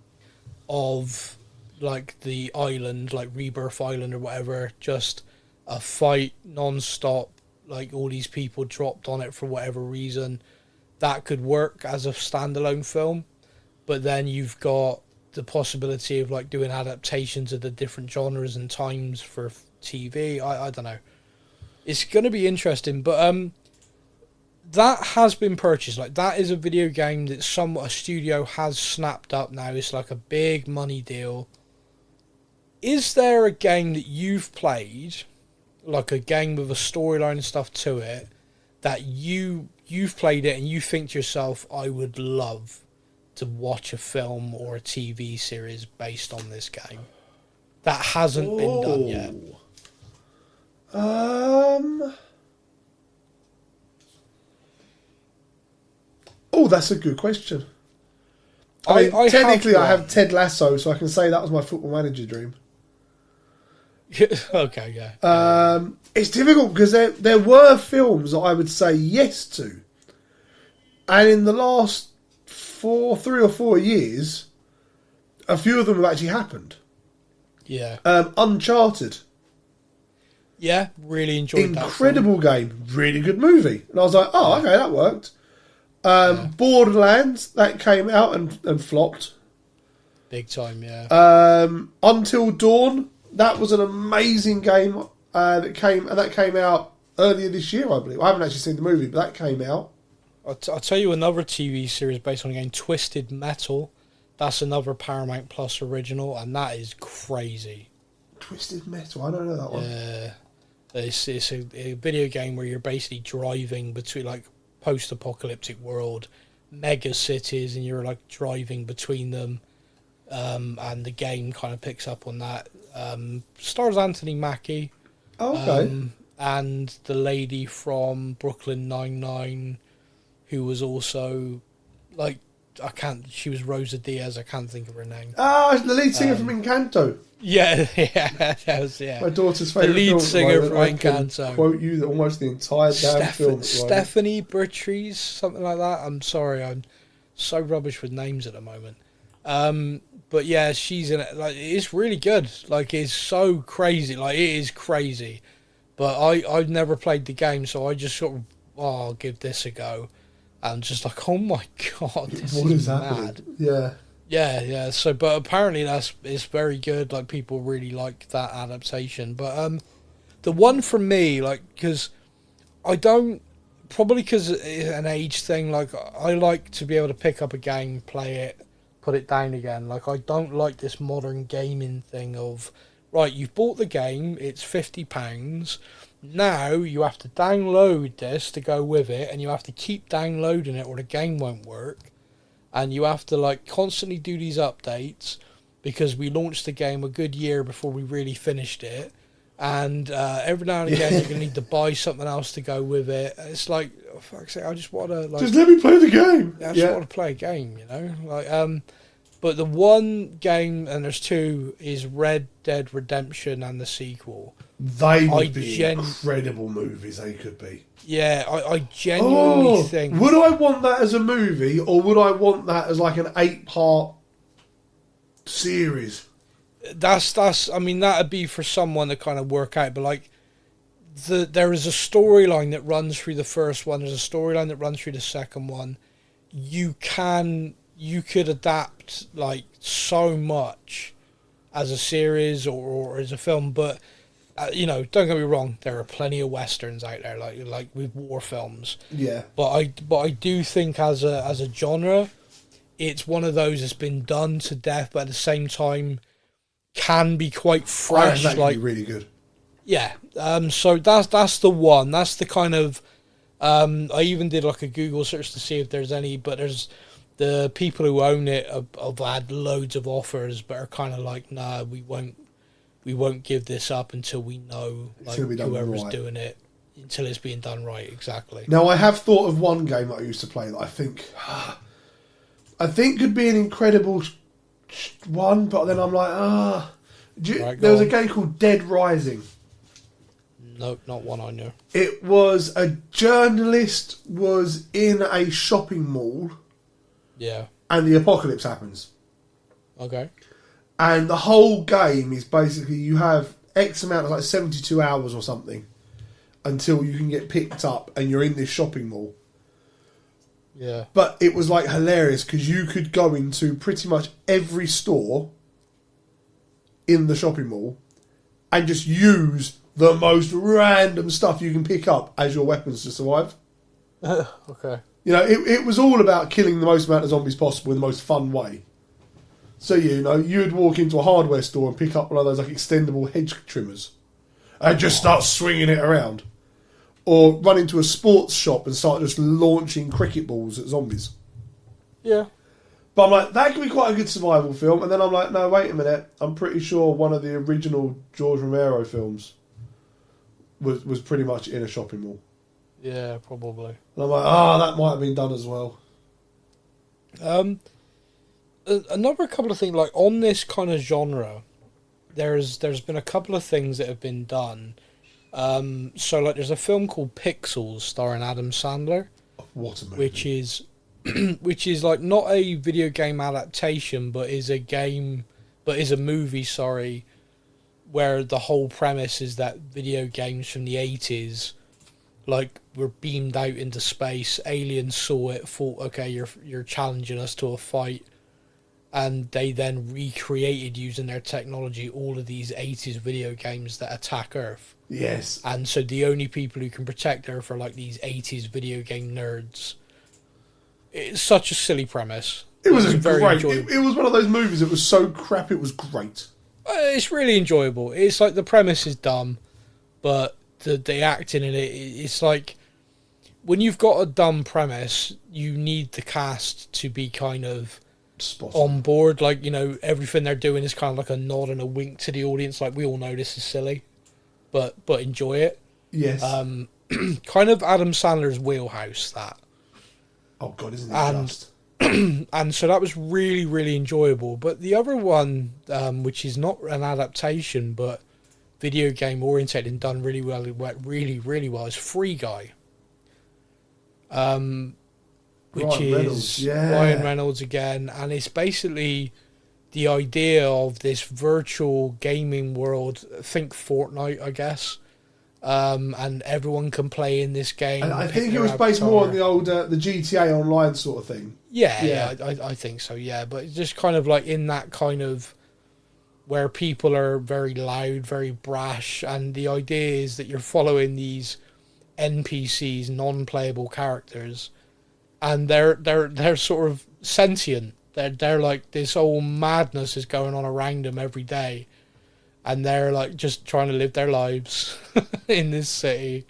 of, like, the island, like Rebirth Island or whatever, just a fight non-stop, like all these people dropped on it for whatever reason. That could work as a standalone film. But then you've got the possibility of like doing adaptations of the different genres and times for TV. I don't know. It's going to be interesting, but that has been purchased. Like, that is a video game that a studio has snapped up now. It's like a big money deal. Is there a game that you've played, like a game with a storyline and stuff to it, that you've played it and you think to yourself, I would love to watch a film or a TV series based on this game, that hasn't been done yet? Oh, that's a good question. I mean, technically I have Ted Lasso, so I can say that was my Football Manager dream. Okay, yeah. It's difficult because there were films that I would say yes to, and in the last 3 or 4 years, a few of them have actually happened. Yeah. Uncharted. Yeah, really enjoyed that. Incredible game, really good movie, and I was like, oh, okay, that worked. Borderlands, that came out and flopped. Big time, yeah. Until Dawn, that was an amazing game that came out earlier this year, I believe. I haven't actually seen the movie, but that came out. I'll tell you another TV series based on a game, Twisted Metal. That's another Paramount Plus original, and that is crazy. Twisted Metal, I don't know that one. Yeah. It's a video game where you're basically driving between, like, post-apocalyptic world, mega cities, and you're, like, driving between them. And the game kind of picks up on that. Stars Anthony Mackie. Oh, okay. And the lady from Brooklyn Nine-Nine, who was also, like, she was Rosa Diaz, I can't think of her name. Ah, the lead singer from Encanto. Yeah, yeah. My daughter's favourite the lead film singer from I Encanto. Can quote you almost the entire damn film. Stephanie Bertries, something like that. I'm sorry, I'm so rubbish with names at the moment. But yeah, she's in it. Like, it's really good. Like, it's so crazy. Like, it is crazy. But I've never played the game, so I just sort of, I'll give this a go. And just like, oh my god, this is mad. Yeah. Yeah. So, but apparently it's very good. Like, people really like that adaptation. But the one from me, like, because I don't, probably because it's an age thing. Like, I like to be able to pick up a game, play it, put it down again. Like, I don't like this modern gaming thing of, right, you've bought the game, it's £50. Now you have to download this to go with it, and you have to keep downloading it or the game won't work. And you have to, like, constantly do these updates because we launched the game a good year before we really finished it. And every now and again you're going to need to buy something else to go with it. It's like, oh, fuck's sake, I just want to, like, just let me play the game. I just want to play a game, you know? Like, but the one game, and there's two, is Red Dead Redemption and the sequel. They would be incredible movies, they could be. Yeah, I genuinely think... Would I want that as a movie, or would I want that as like an 8-part series? that's. I mean, that'd be for someone to kind of work out. But like, there is a storyline that runs through the first one. There's a storyline that runs through the second one. You could adapt like so much as a series or as a film, but don't get me wrong, there are plenty of westerns out there like with war films. Yeah. But I do think as a genre, it's one of those that's been done to death, but at the same time can be quite fresh. That could be really good. Yeah. So that's the one. That's the kind of. I even did like a Google search to see if there's any, but there's the people who own it have had loads of offers, but are kind of like, nah, we won't give this up until we know like whoever's doing it, until it's being done right. Exactly. Now I have thought of one game that I used to play that I think could be an incredible one, but then I'm like, there was a game called Dead Rising. Nope, not one I know. It was a journalist was in a shopping mall. Yeah. And the apocalypse happens. Okay. And the whole game is basically you have X amount of like 72 hours or something until you can get picked up and you're in this shopping mall. Yeah. But it was like hilarious because you could go into pretty much every store in the shopping mall and just use the most random stuff you can pick up as your weapons to survive. Okay. It was all about killing the most amount of zombies possible in the most fun way. So, you'd walk into a hardware store and pick up one of those like extendable hedge trimmers and just start swinging it around. Or run into a sports shop and start just launching cricket balls at zombies. Yeah. But I'm like, that could be quite a good survival film. And then I'm like, no, wait a minute. I'm pretty sure one of the original George Romero films was pretty much in a shopping mall. Yeah, probably. And I'm like, that might have been done as well. Another couple of things, like on this kind of genre, there's been a couple of things that have been done. So like there's a film called Pixels starring Adam Sandler. What a movie. Which is like not a video game adaptation, but is a movie, sorry, where the whole premise is that video games from the 80s like were beamed out into space, aliens saw it, thought, okay, you're challenging us to a fight, and they then recreated using their technology all of these 80s video games that attack Earth. Yes. And so the only people who can protect Earth are like these 80s video game nerds. It's such a silly premise. It was great. It was one of those movies that was so crap it was great. It's really enjoyable. It's like the premise is dumb, but the acting in it's like when you've got a dumb premise, you need the cast to be kind of on board. Like, everything they're doing is kind of like a nod and a wink to the audience. Like, we all know this is silly, but enjoy it. Yes. Kind of Adam Sandler's wheelhouse, that. Oh God, isn't it just? And so that was really, really enjoyable. But the other one, which is not an adaptation, but video game oriented and done really well, it went really, really well, is Free Guy. Which is Ryan Reynolds again. And it's basically the idea of this virtual gaming world. Think Fortnite, I guess. And everyone can play in this game. And I think it was based more on the old the GTA Online sort of thing. Yeah, I think so, yeah. But it's just kind of like in that kind of where people are very loud, very brash, and the idea is that you're following these NPCs, non-playable characters, and they're sort of sentient. They're like, this whole madness is going on around them every day. And they're like just trying to live their lives in this city.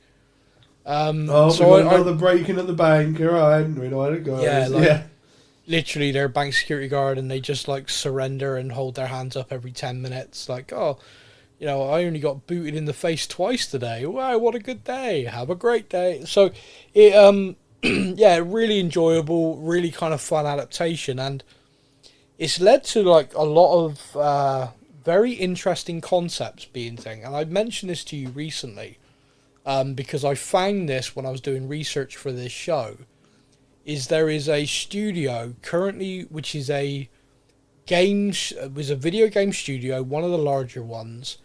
So another break-in at the bank. All right, we know how it goes. Yeah, literally, they're a bank security guard, and they just like surrender and hold their hands up every 10 minutes. Like, I only got booted in the face twice today. Wow, what a good day! Have a great day. So, it really enjoyable, really kind of fun adaptation, and it's led to like a lot of very interesting concepts being thing. And I mentioned this to you recently because I found this when I was doing research for this show. Is there is a studio currently which is a games was a video game studio, one of the larger ones,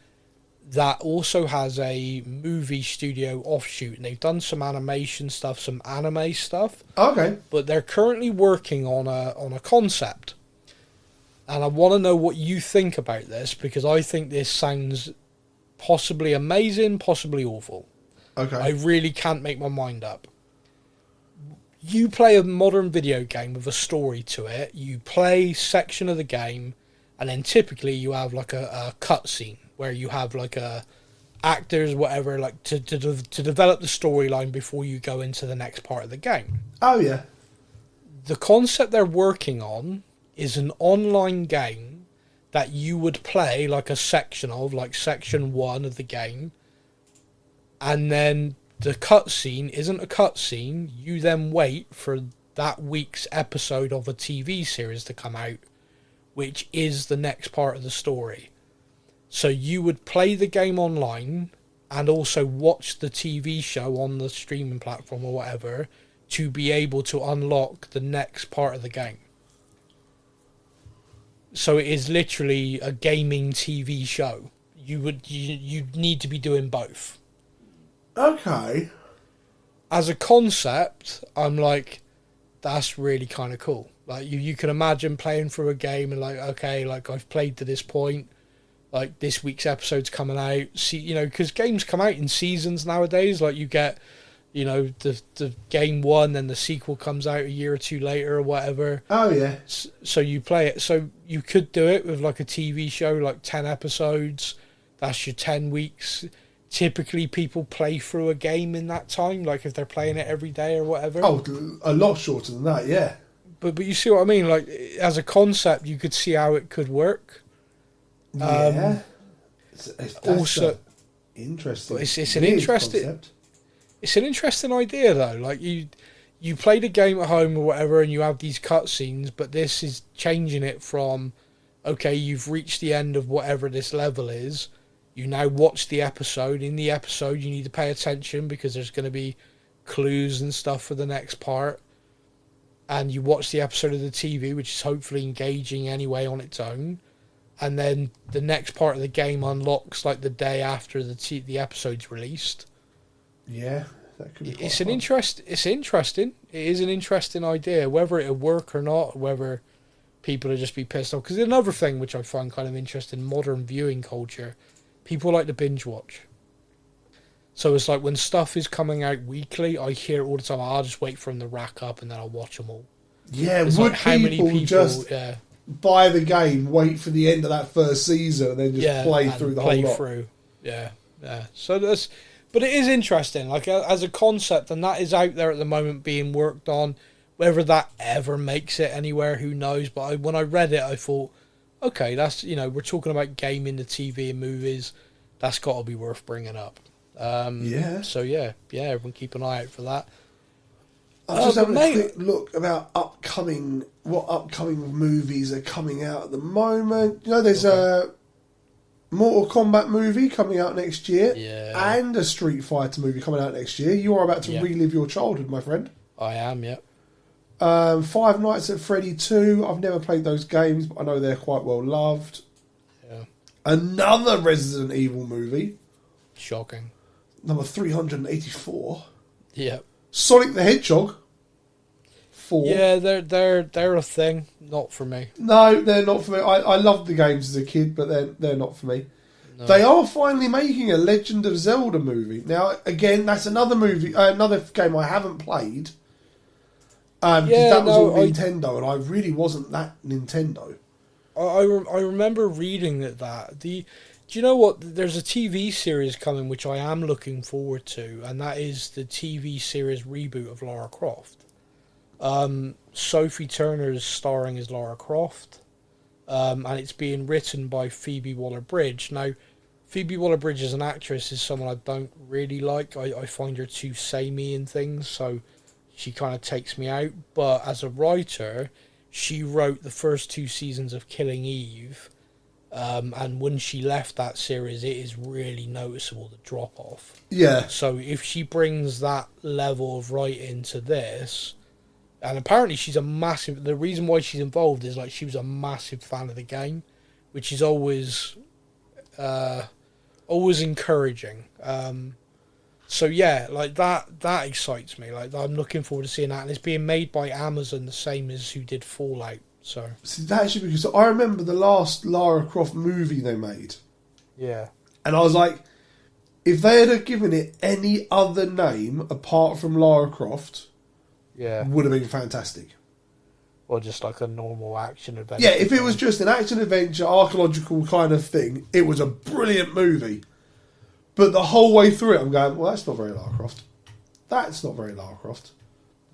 that also has a movie studio offshoot, and they've done some animation stuff, some anime stuff. Okay. But they're currently working on a concept, and I want to know what you think about this, because I think this sounds possibly amazing, possibly awful. Okay. I really can't make my mind up. You play a modern video game with a story to it. You play section of the game, and then typically you have like a cutscene where you have like actors, whatever, like to develop the storyline before you go into the next part of the game. Oh, yeah. The concept they're working on is an online game that you would play like a section of, like section 1 of the game, and then the cutscene isn't a cutscene. You then wait for that week's episode of a TV series to come out, which is the next part of the story. So you would play the game online and also watch the TV show on the streaming platform or whatever to be able to unlock the next part of the game. So it is literally a gaming TV show. You'd need to be doing both. Okay. As a concept, I'm like, that's really kind of cool. Like you can imagine playing through a game and like, okay, like I've played to this point. Like this week's episode's coming out. See, because games come out in seasons nowadays. Like you get, the game 1, then the sequel comes out a year or two later or whatever. Oh yeah. So you play it. So you could do it with like a TV show, like 10 episodes. That's your 10 weeks. Typically, people play through a game in that time. Like if they're playing it every day or whatever. Oh, a lot shorter than that. Yeah. But you see what I mean? Like as a concept, you could see how it could work. Yeah. That's also interesting. It's an interesting concept. It's an interesting idea though. Like you played a game at home or whatever, and you have these cutscenes, but this is changing it from, okay, you've reached the end of whatever this level is. You now watch the episode. In the episode, you need to pay attention because there's going to be clues and stuff for the next part. And you watch the episode of the TV, which is hopefully engaging anyway on its own. And then the next part of the game unlocks like the day after the episode's released. Yeah, that could be quite It's fun. It's interesting. It is an interesting idea. Whether it'll work or not, whether people will just be pissed off. Because another thing which I find kind of interesting, modern viewing culture, people like to binge watch. So it's like when stuff is coming out weekly, I hear it all the time. I'll just wait for them to rack up and then I'll watch them all. Yeah, It's would like how many people just buy the game, wait for the end of that first season, and then just play through the whole lot? Yeah. So but it is interesting, like as a concept, and that is out there at the moment being worked on. Whether that ever makes it anywhere, who knows? But when I read it, I thought, okay, that's we're talking about gaming, the TV and movies. That's got to be worth bringing up. Yeah. So yeah, everyone keep an eye out for that. I'm just having a quick look about what upcoming movies are coming out at the moment. There's a Mortal Kombat movie coming out next year, and a Street Fighter movie coming out next year. You are about to relive your childhood, my friend. I am, yeah. Five Nights at Freddy 2. I've never played those games, but I know they're quite well loved. Yeah. Another Resident Evil movie. Shocking. Number 384. Yeah. Sonic the Hedgehog 4. Yeah, they're a thing. Not for me. No, they're not for me. I loved the games as a kid, but they're not for me. No. They are finally making a Legend of Zelda movie. Now, again, that's another movie, another game I haven't played. Because that was all Nintendo, and I really wasn't that Nintendo. I remember reading that. Do you know what? There's a TV series coming which I am looking forward to, and that is the TV series reboot of Lara Croft. Sophie Turner is starring as Lara Croft, and it's being written by Phoebe Waller-Bridge. Now, Phoebe Waller-Bridge as an actress is someone I don't really like. I find her too samey in things, so she kind of takes me out. But as a writer, she wrote the first 2 seasons of Killing Eve. And when she left that series, it is really noticeable, the drop off. Yeah. So if she brings that level of writing to this, And apparently the reason why she's involved is like she was a massive fan of the game, which is always encouraging. So yeah, like that excites me. Like I'm looking forward to seeing that, and it's being made by Amazon, the same as who did Fallout. So see, that should be because I remember the last Lara Croft movie they made, yeah, and I was like, if they had given it any other name apart from Lara Croft, yeah, would have been fantastic. or just like a normal action adventure. Yeah, if it was just an action adventure, archaeological kind of thing, it was a brilliant movie. But the whole way through it, I'm going, well, that's not very Lara Croft. That's not very Lara Croft.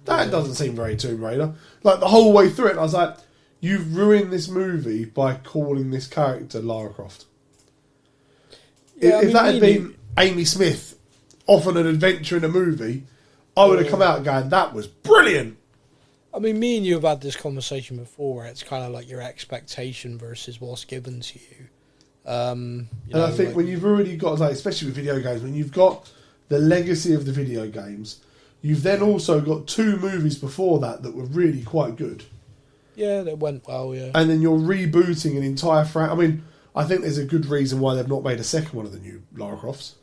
That doesn't seem very Tomb Raider. Like, the whole way through it, I was like, you've ruined this movie by calling this character Lara Croft. Yeah, if that had been Amy Smith off on an adventure in a movie, I would have come out going, that was brilliant. I mean, me and you have had this conversation before where it's kind of like your expectation versus what's given to you. And I think like, when you've already got, like, especially with video games, when you've got the legacy of the video games, you've then also got 2 movies before that were really quite good. Yeah, that went well, yeah. And then you're rebooting an entire I mean, I think there's a good reason why they've not made a second one of the new Lara Crofts.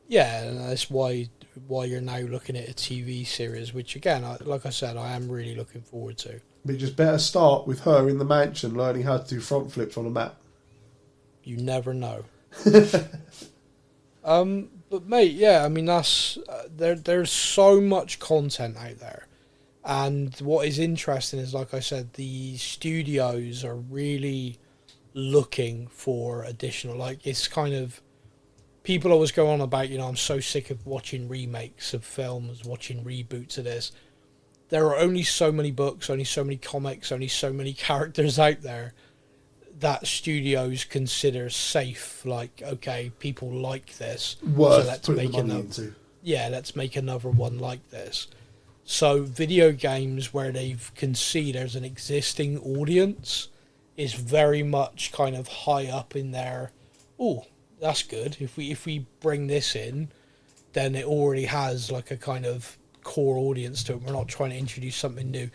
Yeah, and that's why you're now looking at a TV series, which again, like I said, I am really looking forward to. But you just better start with her in the mansion learning how to do front flips on a mat. You never know. But mate, yeah, I mean that's there's so much content out there, and what is interesting is, like I said, the studios are really looking for additional. Like, it's kind of, people always go on about, I'm so sick of watching remakes of films, watching reboots of this. There are only so many books, only so many comics, only so many characters out there that studios consider safe. Like, okay, people like this, worth so let's putting make the money into. Yeah, let's make another one like this. So video games where they can see there's an existing audience is very much kind of high up in there. Oh, that's good. If we bring this in, then it already has like a kind of core audience to it. We're not trying to introduce something new.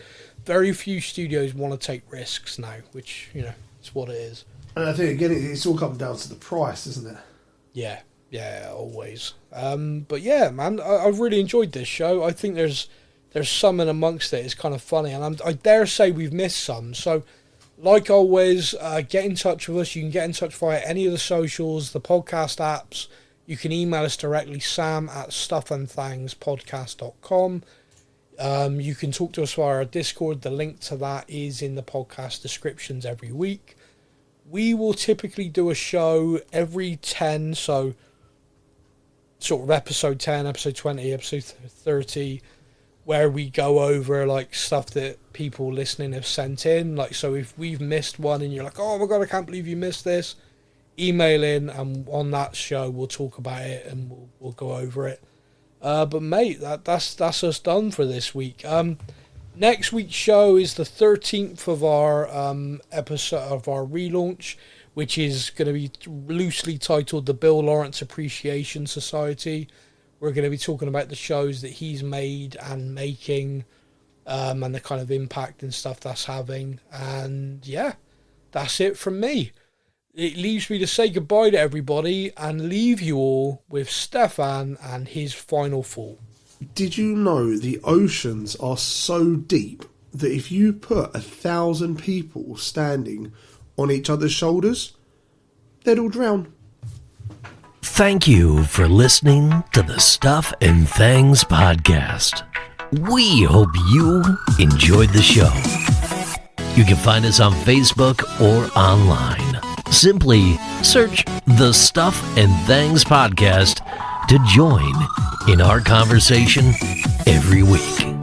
Very few studios want to take risks now, which, it's what it is. And I think, again, it's all comes down to the price, isn't it? Yeah, always. But yeah, man, I've really enjoyed this show. I think there's some in amongst it. It's kind of funny, and I dare say we've missed some. So, like always, get in touch with us. You can get in touch via any of the socials, the podcast apps. You can email us directly, sam@stuffandthangspodcast.com. You can talk to us via our Discord. The link to that is in the podcast descriptions every week. We will typically do a show every 10, so sort of episode 10, episode 20, episode 30, where we go over like stuff that people listening have sent in. Like, so if we've missed one and you're like, oh my god, I can't believe you missed this, email in, and on that show we'll talk about it and we'll go over it. But mate, that's us done for this week. Next week's show is the 13th of our episode of our relaunch, which is going to be loosely titled the Bill Lawrence Appreciation Society. We're going to be talking about the shows that he's made and making, and the kind of impact and stuff that's having. And yeah, that's it from me. It leaves me to say goodbye to everybody and leave you all with Stefan and his final thought. Did you know the oceans are so deep that if you put 1,000 people standing on each other's shoulders, they'd all drown? Thank you for listening to the Stuff and Things podcast. We hope you enjoyed the show. You can find us on Facebook or online. Simply search the Stuff and Things podcast to join in our conversation every week.